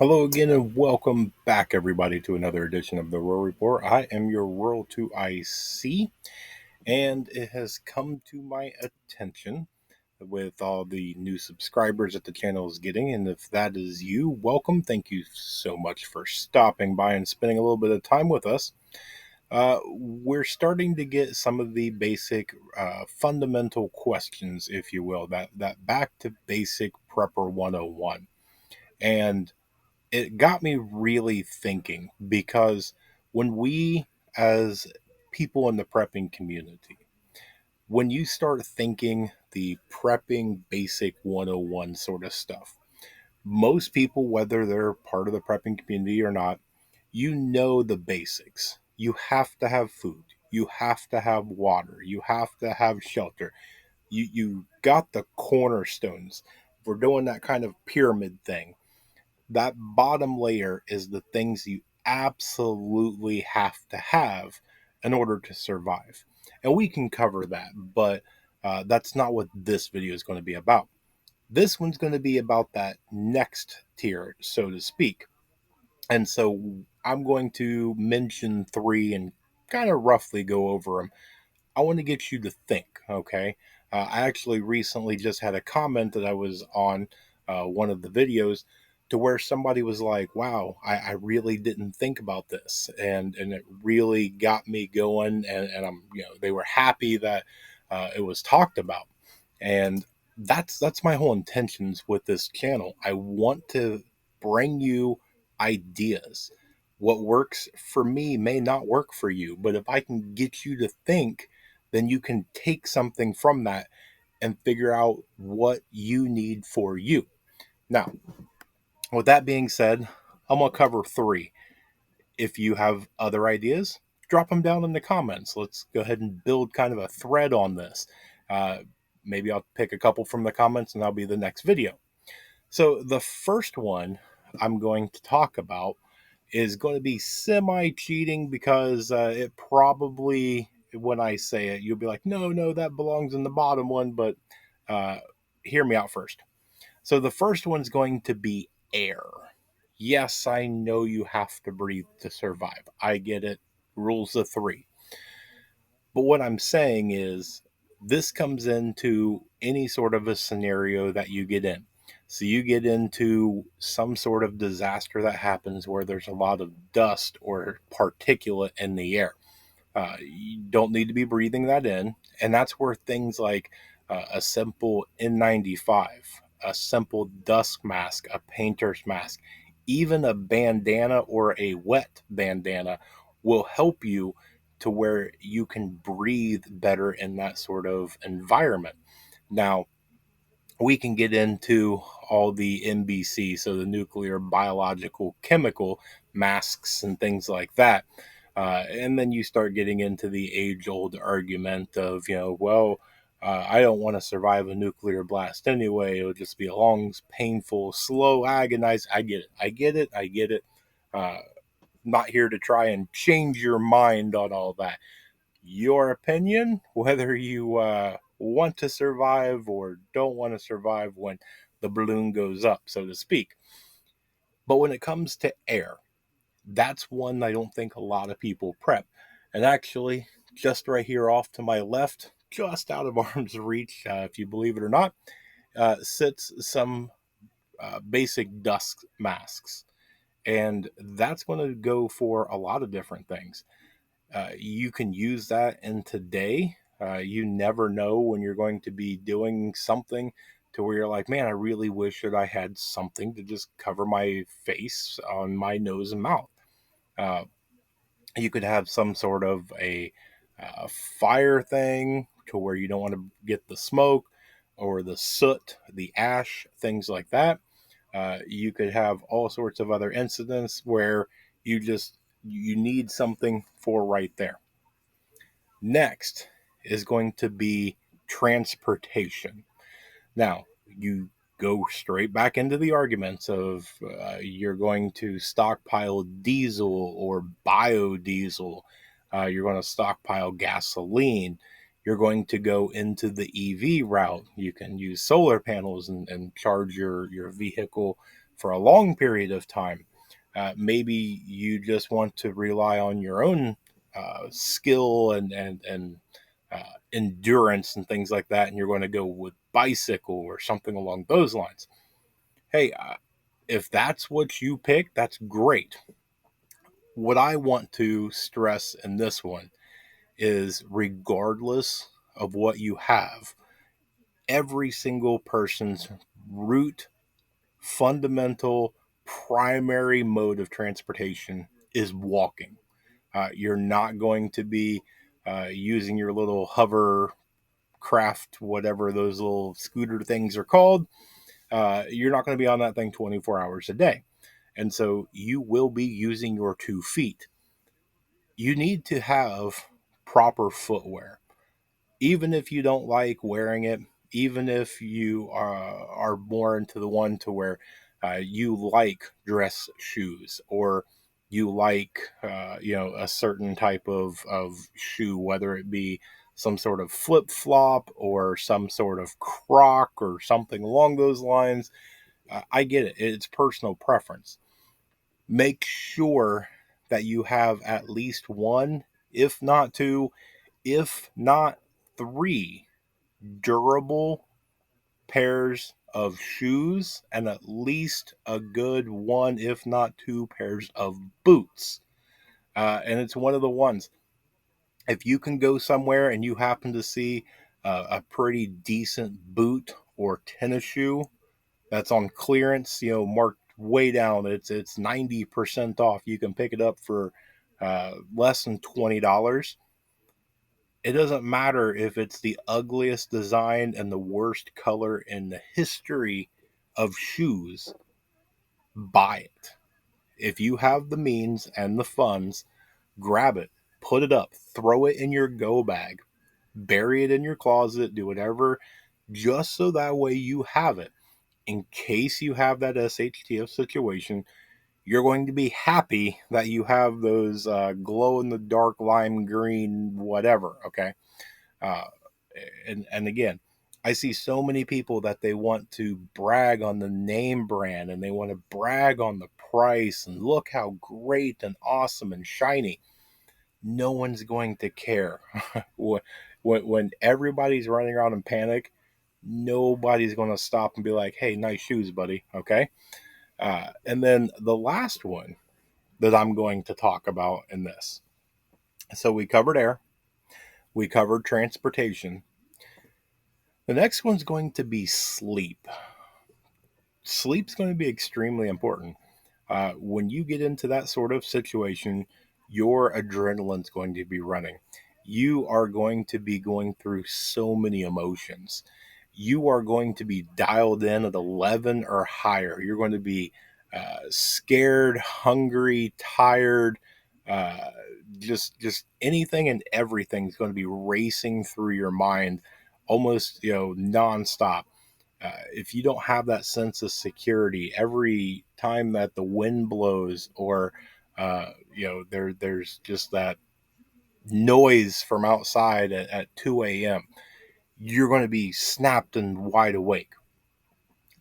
Hello again and welcome back everybody to another edition of the Rural Report. I am your Rural 2IC and it has come to my attention with all the new subscribers that the channel is getting, and if that is you, welcome. Thank you so much for stopping by and spending a little bit of time with us. We're starting to get some of the basic fundamental questions, if you will, that back to basic prepper 101. And it got me really thinking because when we, as people in the prepping community, when you start thinking the prepping basic 101 sort of stuff, most people, whether they're part of the prepping community or not, you know the basics. You have to have food, you have to have water, you have to have shelter. You got the cornerstones. We're doing that kind of pyramid thing. That bottom layer is the things you absolutely have to have in order to survive. And we can cover that, but that's not what this video is going to be about. This one's going to be about that next tier, so to speak. And so I'm going to mention three and kind of roughly go over them. I want to get you to think, okay? I actually recently just had a comment that I was on one of the videos to where somebody was like, wow, I really didn't think about this. And it really got me going. And I'm, they were happy that it was talked about. And that's my whole intentions with this channel. I want to bring you ideas. What works for me may not work for you, but if I can get you to think, then you can take something from that and figure out what you need for you. Now, with that being said, I'm going to cover three. If you have other ideas, drop them down in the comments. Let's go ahead and build kind of a thread on this. Uh, Maybe I'll pick a couple from the comments and that'll be the next video. So, the first one I'm going to talk about is going to be semi cheating because it probably, when I say it, you'll be like, no, that belongs in the bottom one, but uh, hear me out first. So the first one's going to be air. Yes, I know you have to breathe to survive. I get it. Rules of three. But what I'm saying is, this comes into any sort of a scenario that you get in. So you get into some sort of disaster that happens where there's a lot of dust or particulate in the air. You don't need to be breathing that in. And that's where things like a simple N95, a simple dust mask, a painter's mask, even a bandana or a wet bandana will help you to where you can breathe better in that sort of environment. Now, we can get into all the NBC, so the nuclear, biological, chemical masks and things like that. And then you start getting into the age old argument of, I don't want to survive a nuclear blast anyway. It'll just be a long, painful, slow, agonized. I get it. I get it. I get it. Uh, not here to try and change your mind on all that. Your opinion, whether you want to survive or don't want to survive when the balloon goes up, so to speak. But when it comes to air, that's one I don't think a lot of people prep. And actually, just right here off to my left, just out of arm's reach, if you believe it or not, sits some basic dust masks. And that's going to go for a lot of different things. You can use that in today. You never know when you're going to be doing something to where you're like, man, I really wish that I had something to just cover my face on my nose and mouth. Uh, you could have some sort of a fire thing to where you don't want to get the smoke or the soot, the ash, things like that. You could have all sorts of other incidents where you need something for right there. Next is going to be transportation. Now, you go straight back into the arguments of you're going to stockpile diesel or biodiesel, you're going to stockpile gasoline, you're going to go into the EV route. You can use solar panels and charge your vehicle for a long period of time. Maybe you just want to rely on your own skill endurance and things like that, and you're going to go with bicycle or something along those lines. Hey, if that's what you pick, that's great. What I want to stress in this one is regardless of what you have, every single person's root, fundamental, primary mode of transportation is walking. You're not going to be using your little hover craft, whatever those little scooter things are called. You're not going to be on that thing 24 hours a day. And so you will be using your 2 feet. You need to have proper footwear. Even if you don't like wearing it, even if you are more into the one to where you like dress shoes or you like a certain type of shoe, whether it be some sort of flip flop or some sort of croc or something along those lines. I get it. It's personal preference. Make sure that you have at least one, if not two, if not three durable pairs of shoes and at least a good one, if not two pairs of boots. And it's one of the ones, if you can go somewhere and you happen to see a pretty decent boot or tennis shoe that's on clearance, marked way down, it's 90% off. You can pick it up for less than $20. It doesn't matter if it's the ugliest design and the worst color in the history of shoes, buy it. If you have the means and the funds, grab it, put it up, throw it in your go bag, bury it in your closet, do whatever, just so that way you have it. In case you have that SHTF situation, you're going to be happy that you have those glow in the dark lime green, whatever, okay? Uh, and again, I see so many people that they want to brag on the name brand and they want to brag on the price and look how great and awesome and shiny. No one's going to care. when everybody's running around in panic, nobody's going to stop and be like, hey, nice shoes, buddy. Okay. And then the last one that I'm going to talk about in this. So we covered air, we covered transportation. The next one's going to be sleep. Sleep's going to be extremely important. When you get into that sort of situation, your adrenaline's going to be running. You are going to be going through so many emotions. You are going to be dialed in at 11 or higher. You're going to be scared, hungry, tired. Uh, just anything and everything is going to be racing through your mind, almost nonstop. If you don't have that sense of security, every time that the wind blows or there's just that noise from outside at 2 a.m., you're going to be snapped and wide awake.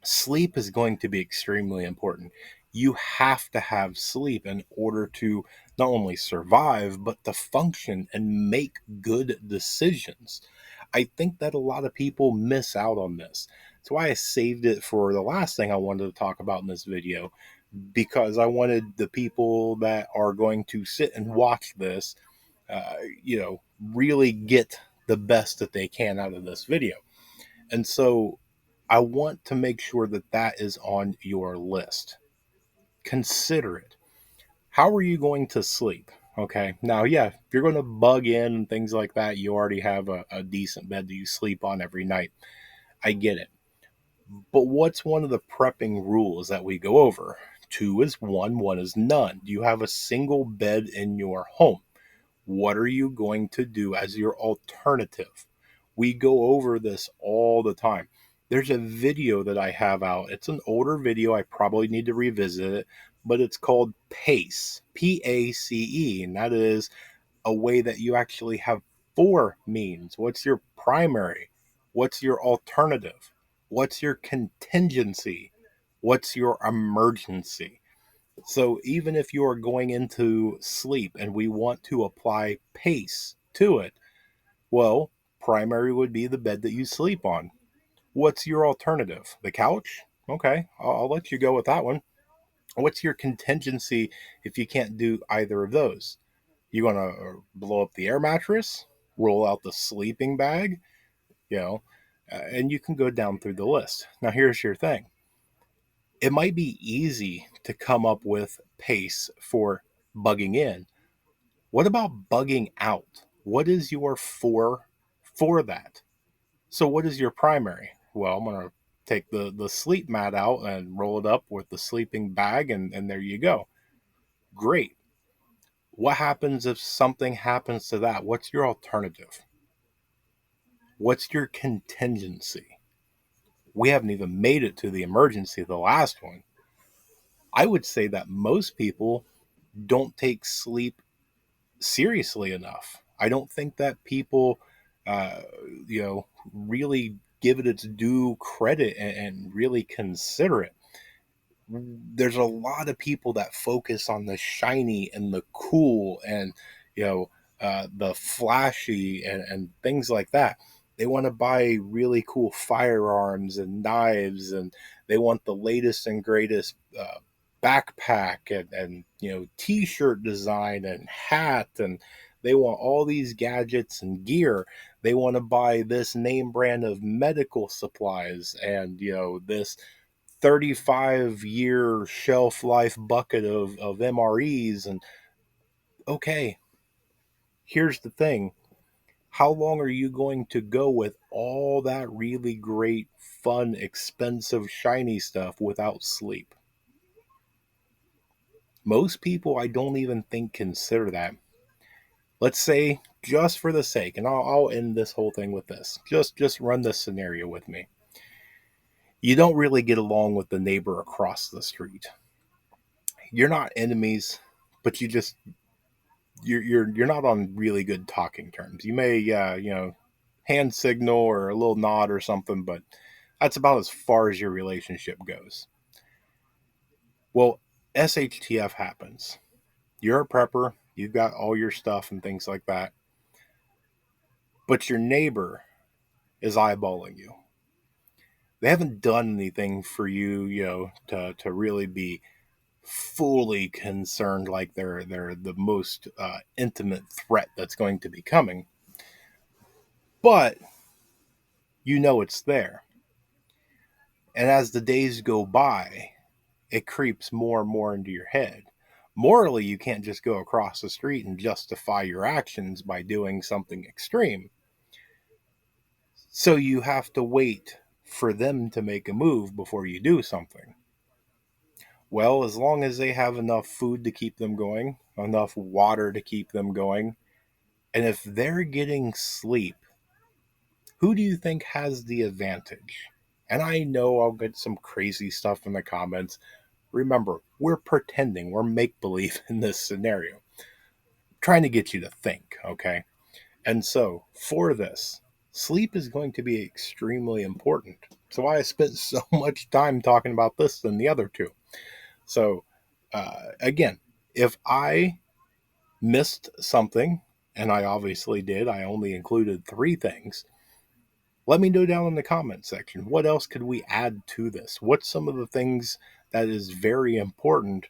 Sleep is going to be extremely important. You have to have sleep in order to not only survive, but to function and make good decisions. I think that a lot of people miss out on this. That's why I saved it for the last thing I wanted to talk about in this video, because I wanted the people that are going to sit and watch this, really get the best that they can out of this video. And so I want to make sure that that is on your list. Consider it. How are you going to sleep? Okay. Now, yeah, if you're going to bug in and things like that, you already have a decent bed that you sleep on every night. I get it. But what's one of the prepping rules that we go over? Two is one is none. Do you have a single bed in your home? What are you going to do as your alternative? We go over this all the time. There's a video that I have out. It's an older video. I probably need to revisit it, but it's called PACE, PACE, and that is a way that you actually have four means. What's your primary? What's your alternative? What's your contingency? What's your emergency? So even if you are going into sleep and we want to apply pace to it, well, primary would be the bed that you sleep on. What's your alternative? The couch? Okay, I'll let you go with that one. What's your contingency if you can't do either of those? You want to blow up the air mattress, roll out the sleeping bag, you know, and you can go down through the list. Now, here's your thing: it might be easy to come up with pace for bugging in. What about bugging out? What is your for that? So, what is your primary? Well, I'm going to take the sleep mat out and roll it up with the sleeping bag, and there you go. Great. What happens if something happens to that? What's your alternative? What's your contingency? We haven't even made it to the emergency, the last one. I would say that most people don't take sleep seriously enough. I don't think that people, uh, really give it its due credit and really consider it. There's a lot of people that focus on the shiny and the cool and you know the flashy and things like that. They want to buy really cool firearms and knives, and they want the latest and greatest backpack and t-shirt design and hat, and they want all these gadgets and gear. They want to buy this name brand of medical supplies and this 35-year shelf life bucket of MREs. And okay, here's the thing: how long are you going to go with all that really great, fun, expensive, shiny stuff without sleep? Most people, I don't even think, consider that. Let's say, just for the sake, and I'll end this whole thing with this. Just run this scenario with me. You don't really get along with the neighbor across the street. You're not enemies, but you're not on really good talking terms. You may hand signal or a little nod or something, but that's about as far as your relationship goes. Well, SHTF happens. You're a prepper, you've got all your stuff and things like that, but your neighbor is eyeballing you. They haven't done anything for you, to really be fully concerned, like they're the most intimate threat that's going to be coming, but it's there. And as the days go by, it creeps more and more into your head. Morally, you can't just go across the street and justify your actions by doing something extreme. So you have to wait for them to make a move before you do something. Well, as long as they have enough food to keep them going, enough water to keep them going, and if they're getting sleep, who do you think has the advantage? And I know I'll get some crazy stuff in the comments. Remember, we're pretending, we're make believe in this scenario, trying to get you to think, okay? And so, for this, sleep is going to be extremely important. So, I spent so much time talking about this than the other two. So, again, if I missed something, and I obviously did, I only included 3 things. Let me know down in the comment section. What else could we add to this? What's some of the things that is very important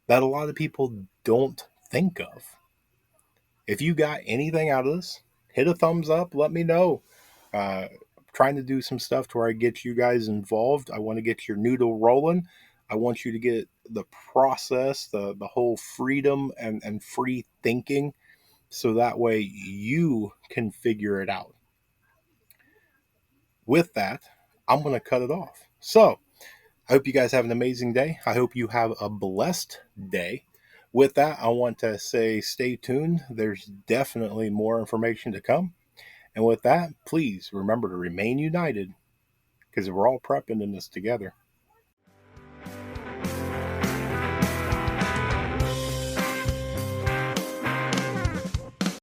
that a lot of people don't think of? If you got anything out of this, hit a thumbs up. Let me know. I'm trying to do some stuff to where I get you guys involved. I want to get your noodle rolling. I want you to get the process, the whole freedom and free thinking, so that way you can figure it out. With that, I'm going to cut it off. So, I hope you guys have an amazing day. I hope you have a blessed day. With that, I want to say stay tuned. There's definitely more information to come. And with that, please remember to remain united because we're all prepping in this together.